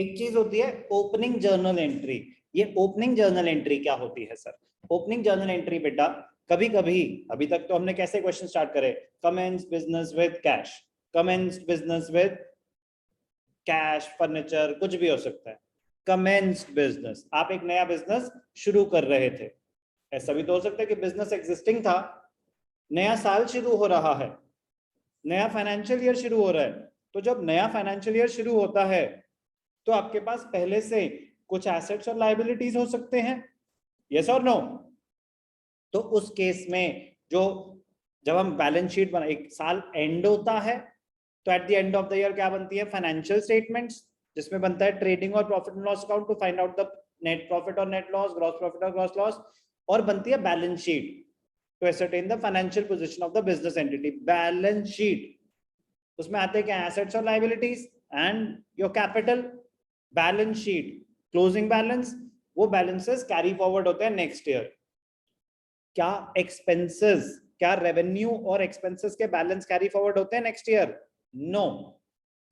एक चीज होती है ओपनिंग जर्नल एंट्री। ये ओपनिंग जर्नल एंट्री क्या होती है सर? ओपनिंग जर्नल एंट्री बेटा, कभी कभी, अभी तक तो हमने कैसे क्वेश्चन स्टार्ट करे, commence business with cash, commence business with cash, furniture, कुछ भी हो सकता है। कमेंस्ड बिजनेस, आप एक नया बिजनेस शुरू कर रहे थे। ऐसा भी तो हो सकता है कि बिजनेस एग्जिस्टिंग था, नया साल शुरू हो रहा है, नया फाइनेंशियल ईयर शुरू हो रहा है। तो जब नया फाइनेंशियल ईयर शुरू होता है तो आपके पास पहले से कुछ एसेट्स और लायबिलिटीज हो सकते हैं, यस और नो? तो उस केस में जो, जब हम बैलेंस शीट बना, एक साल एंड होता है तो eight the end of the year क्या बनती है? फाइनेंशियल स्टेटमेंट्स, जिसमें बनता है ट्रेडिंग और profit and loss account to find out the net profit और नेट लॉस, ग्रॉस प्रॉफिट और ग्रॉस लॉस, और बनती है balance sheet to ascertain the financial position of the business entity. Balance sheet, उसमें आते हैं क्या? एसेट्स और liabilities and your capital. Balance sheet, closing balance, वो बैलेंसेस कैरी फॉरवर्ड होते हैं नेक्स्ट ईयर। क्या एक्सपेंसेस, क्या रेवेन्यू और एक्सपेंसेस के बैलेंस कैरी फॉरवर्ड होते हैं नेक्स्ट ईयर? नो,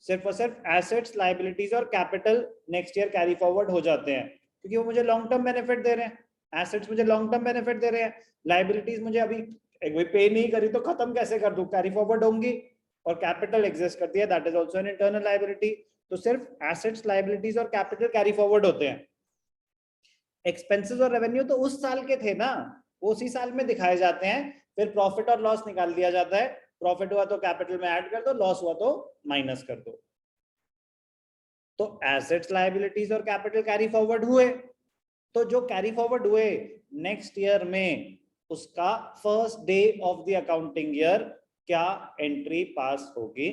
सिर्फ और सिर्फ एसेट्स, लायबिलिटीज और capital next year carry forward हो जाते हैं, क्योंकि वो मुझे लॉन्ग टर्म बेनिफिट दे रहे हैं। एसेट्स मुझे लॉन्ग टर्म बेनिफिट दे रहे हैं, लायबिलिटीज मुझे अभी पे नहीं करी तो खत्म कैसे कर दूं, कैरी फॉरवर्ड होंगी। और कैपिटल एग्जिस्ट करती है, that is also an internal liability. तो सिर्फ एसेट्स, लायबिलिटीज और कैपिटल कैरी फॉरवर्ड होते हैं। एक्सपेंसेस और रेवेन्यू तो उस साल के थे ना, वो उसी साल में दिखाए जाते हैं। फिर प्रॉफिट और लॉस निकाल दिया जाता है, प्रॉफिट हुआ तो कैपिटल में ऐड कर दो, लॉस हुआ तो माइनस कर दो। तो एसेट्स, लायबिलिटीज और कैपिटल कैरी फॉरवर्ड हुए, तो जो कैरी फॉरवर्ड हुए नेक्स्ट ईयर में, उसका first day of the accounting year क्या एंट्री पास होगी,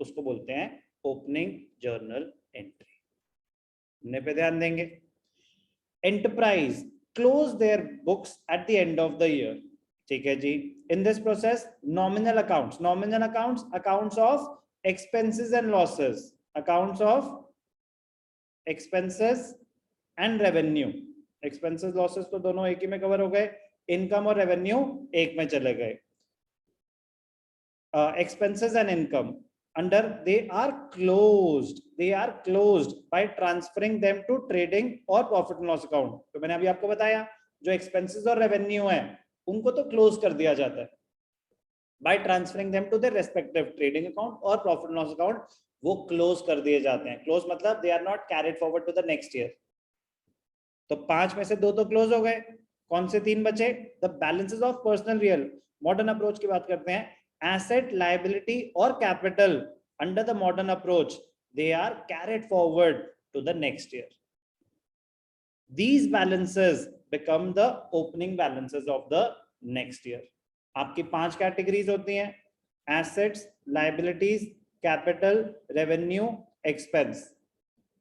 उसको बोलते हैं ओपनिंग जर्नल एंट्री। पे ध्यान देंगे। Enterprise close their books at the end of the year, ठीक है जी। In this process nominal accounts, nominal accounts, accounts of expenses and losses, accounts of expenses and revenue, expenses losses तो दोनों एक ही में कवर हो गए, इनकम और रेवेन्यू एक में चले गए। Expenses and income under, they are closed by transferring them to trading और profit and loss account। तो मैंने अभी आपको बताया जो expenses और revenue है उनको तो close कर दिया जाता है by transferring them to their respective trading account और profit and loss account, वो close कर दिए जाते हैं। close मतलब they are not carried forward to the next year। तो 5 में से 2 तो close हो गए, कौन से 3 बचे? the balances of personal real, modern approach की बात करते हैं, asset, liability और capital under the modern approach, they are carried forward to the next year. These balances become the opening balances of the next year। आपकी 5 categories होती हैं, assets, liabilities, capital, revenue, expense।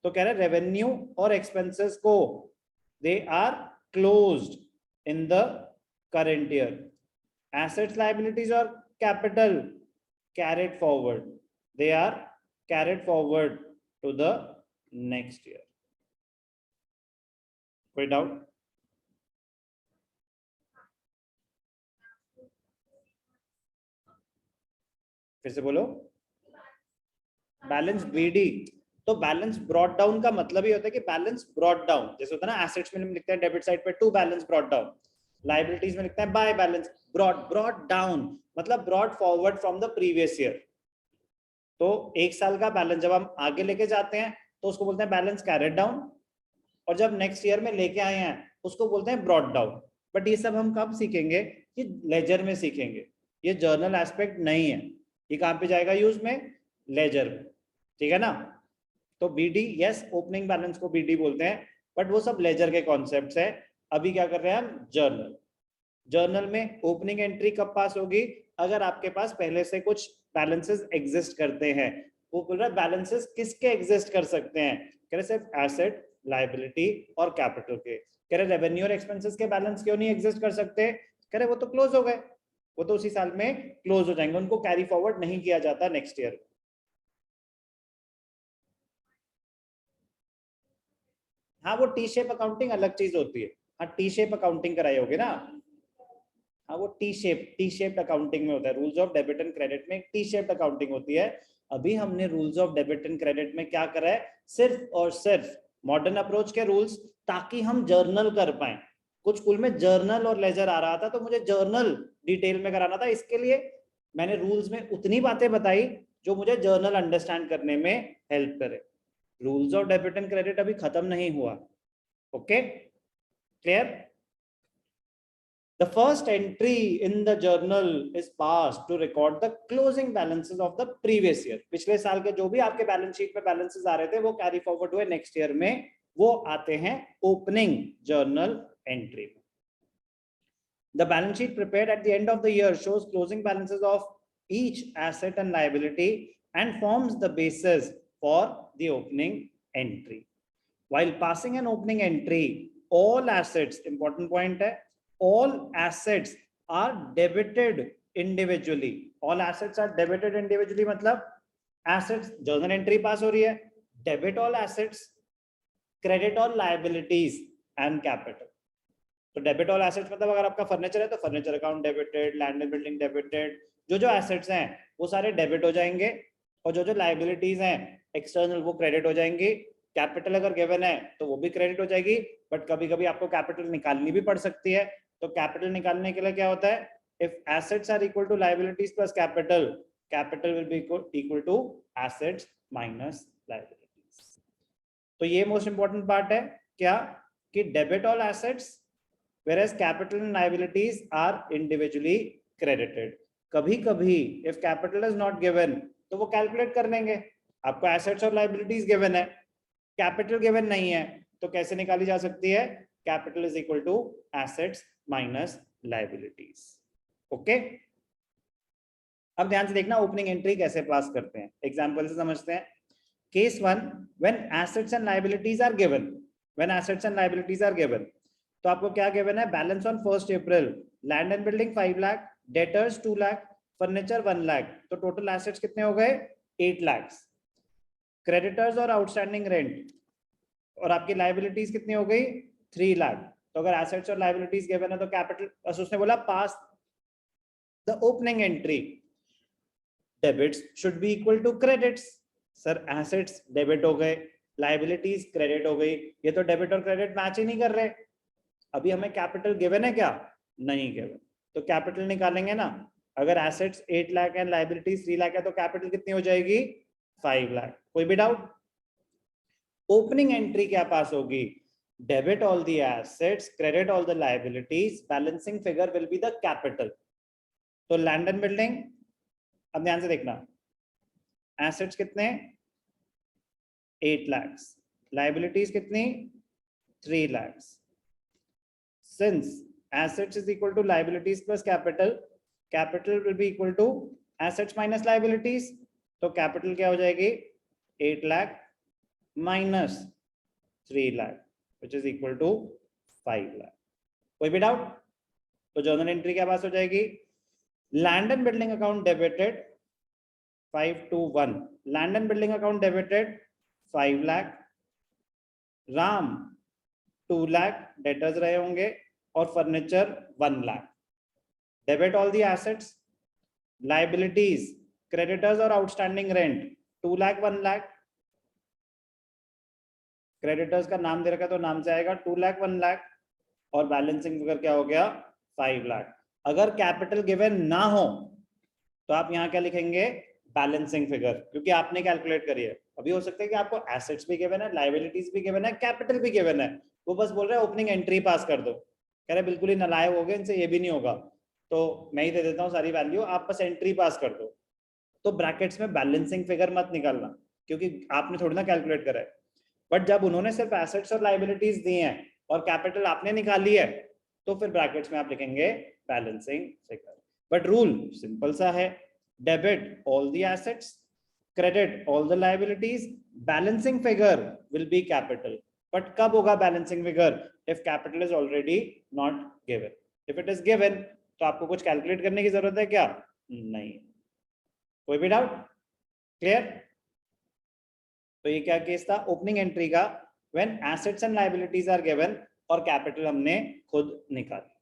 तो कह रहे हैं revenue और expenses को they are closed in the current year, assets, liabilities और capital carried forward, they are carried forward to the next year। कोई डाउट? फिर से बोलो। बैलेंस बीडी, तो बैलेंस ब्रॉट डाउन का मतलब ये होता है कि बैलेंस ब्रॉट डाउन, जैसे होता है ना एसेट्स में हम लिखते हैं डेबिट साइड पे to balance brought down, liabilities में लिखते हैं बाय बैलेंस ब्रॉट डाउन, मतलब brought forward from the previous year. तो एक साल का बैलेंस जब हम आगे लेके जाते हैं तो उसको बोलते हैं बैलेंस कैरेड डाउन, और जब नेक्स्ट ईयर में लेके आए हैं उसको बोलते हैं ब्रॉट डाउन। बट ये सब हम कब सीखेंगे? ये लेजर में सीखेंगे, ये जर्नल एस्पेक्ट नहीं है। ये कहाँ पे जाएगा यूज में? लेजर में, ठीक है ना। तो बीडी, यस, ओपनिंग बैलेंस को बीडी बोलते हैं, बट वो सब लेजर के कॉन्सेप्ट्स है। अभी क्या कर रहे हैं हम? जर्नल। जर्नल में ओपनिंग एंट्री कब पास होगी? अगर आपके पास पहले से कुछ बैलेंसेस एग्जिस्ट करते हैं। वो बोल रहा है बैलेंसेस किसके एग्जिस्ट कर सकते हैं? कह रहे सिर्फ एसेट, लायबिलिटी और कैपिटल के। कह रहे रेवेन्यू और एक्सपेंसेस के बैलेंस क्यों नहीं एग्जिस्ट कर सकते? कह रहे वो तो क्लोज हो गए, वो तो उसी साल में क्लोज हो जाएंगे, उनको कैरी फॉरवर्ड नहीं किया जाता नेक्स्ट ईयर। हाँ, वो टी शेप अकाउंटिंग अलग चीज होती है। हाँ, टी शेप अकाउंटिंग कराई होगी ना। हाँ, वो टी शेप अकाउंटिंग में होता है, rules of debit and credit में टी शेप अकाउंटिंग होती है, अभी हमने rules of debit and credit में क्या करा है, सिर्फ और सिर्फ मॉडर्न अप्रोच के रूल्स, ताकि हम जर्नल कर पाए। कुछ स्कूल में जर्नल और लेजर आ रहा था, तो मुझे जर्नल डिटेल में कराना था, इसके लिए मैंने रूल्स में उतनी बातें बताई जो मुझे जर्नल अंडरस्टैंड करने में हेल्प करे। Rules of debit and credit अभी खत्म नहीं हुआ। Okay, clear? The first entry in the journal is passed to record the closing balances of the previous year. पिछले साल के जो भी आपके बैलेंस शीट में बैलेंसेस आ रहे थे वो कैरी फॉरवर्ड हुए नेक्स्ट ईयर में, वो आते हैं ओपनिंग जर्नल एंट्री में। The balance sheet prepared at the end of the year shows closing balances of each asset and liability and forms the basis for the opening entry. While passing an opening entry, all assets, important point है, all assets are debited individually. All assets are debited individually मतलब assets journal entry pass हो रही है, debit all assets, credit all liabilities and capital. तो debit all assets मतलब अगर आपका furniture है तो furniture account debited, land and building debited, जो एसेट्स हैं वो सारे डेबिट हो जाएंगे, और जो लाइबिलिटीज हैं एक्सटर्नल वो क्रेडिट हो जाएंगी। कैपिटल अगर गिवन है तो वो भी क्रेडिट हो जाएगी, बट कभी कभी आपको कैपिटल निकालनी भी पड़ सकती है। तो कैपिटल निकालने के लिए क्या होता है, if assets are equal to liabilities plus capital, capital will be equal to assets minus liabilities. तो ये मोस्ट इंपॉर्टेंट पार्ट है क्या, कि debit all assets whereas capital and liabilities are individually credited. कभी कभी if capital is not given तो वो calculate कर लेंगे, आपको एसेट्स और लाइबिलिटीज गिवन है, कैपिटल गिवन नहीं है, तो कैसे निकाली जा सकती है, capital is equal to assets minus liabilities. Okay, अब ध्यान से देखना ओपनिंग एंट्री कैसे पास करते हैं, एग्जांपल से समझते हैं। Case 1, when assets and liabilities are given, when assets and liabilities are given, तो आपको क्या गिवन है, balance on 1 April, land and building 5 lakh, debtors 2 lakh, furniture 1 lakh, तो टोटल एसेट्स कितने हो गए 8 लाख। क्रेडिटर्स और आउटस्टैंडिंग रेंट और आपकी लाइबिलिटीज कितनी हो गई 3 लाख। तो अगर एसेट्स और लाइबिलिटीज गिवन है तो कैपिटल, बस उसने बोला pass the opening entry, debits should be equal to credits. Sir assets debit हो गए, लाइबिलिटीज क्रेडिट हो गई, ये तो डेबिट और क्रेडिट मैच ही नहीं कर रहे। अभी हमें कैपिटल गिवन है क्या, नहीं गिवन, तो कैपिटल निकालेंगे ना। अगर एसेट्स 8 लाख है, लाइबिलिटीज 3 लाख है, तो कैपिटल कितनी हो जाएगी 5 लाख। कोई भी डाउट? ओपनिंग एंट्री क्या पास होगी, debit all the assets, credit all the liabilities, balancing figure will be the capital. तो लैंड एंड बिल्डिंग, अब ध्यान से देखना, एसेट्स कितने 8 लाख, लाइबिलिटीज कितनी 3 lakh. Since assets is equal to liabilities plus capital, capital will be equal to assets minus liabilities, तो capital क्या हो जाएगी 8 lakh minus 3 lakh which is equal to 5 lakh. कोई भी डाउट? तो जर्नल एंट्री क्या पास हो जाएगी, land and building account debited 521, land and building account debited 5 lakh, Ram 2 lakh debtors रहे होंगे, और furniture 1 lakh. Debit all the assets, liabilities, creditors और outstanding rent 2 lakh 1 lakh, creditors का नाम दे रखा तो नाम से आएगा 2 लाख 1 लाख, और बैलेंसिंग फिगर क्या हो गया 5 लाख। अगर कैपिटल गिवन ना हो तो आप यहाँ क्या लिखेंगे, बैलेंसिंग फिगर, क्योंकि आपने कैलकुलेट करी है। अभी हो सकता है कि आपको एसेट्स भी गिवन है, लाइबिलिटीज भी गिवन है, कैपिटल भी गिवन है, वो बस बोल रहे हैं ओपनिंग एंट्री पास कर दो। कह रहे बिल्कुल ही नालायक हो गए, इनसे ये भी नहीं होगा, तो मैं ही दे देता हूँ सारी वैल्यू, आप बस एंट्री पास कर दो। तो ब्रैकेट्स में बैलेंसिंग फिगर मत निकालना, क्योंकि आपने थोड़ी ना कैलकुलेट करा है। बट जब उन्होंने सिर्फ एसेट्स और लाइबिलिटीज दी हैं और कैपिटल आपने निकाली है, तो फिर ब्रैकेट्स में आप लिखेंगे balancing figure. But rule simple सा है, debit all the assets, credit all the liabilities, balancing figure will be capital. But कब होगा balancing figure, if capital is already not given. if it is given तो आपको कुछ calculate करने की जरूरत है क्या, नहीं। कोई भी डाउट? क्लियर? तो ये क्या केस था ओपनिंग एंट्री का, when assets and liabilities are given और कैपिटल हमने खुद निकाली।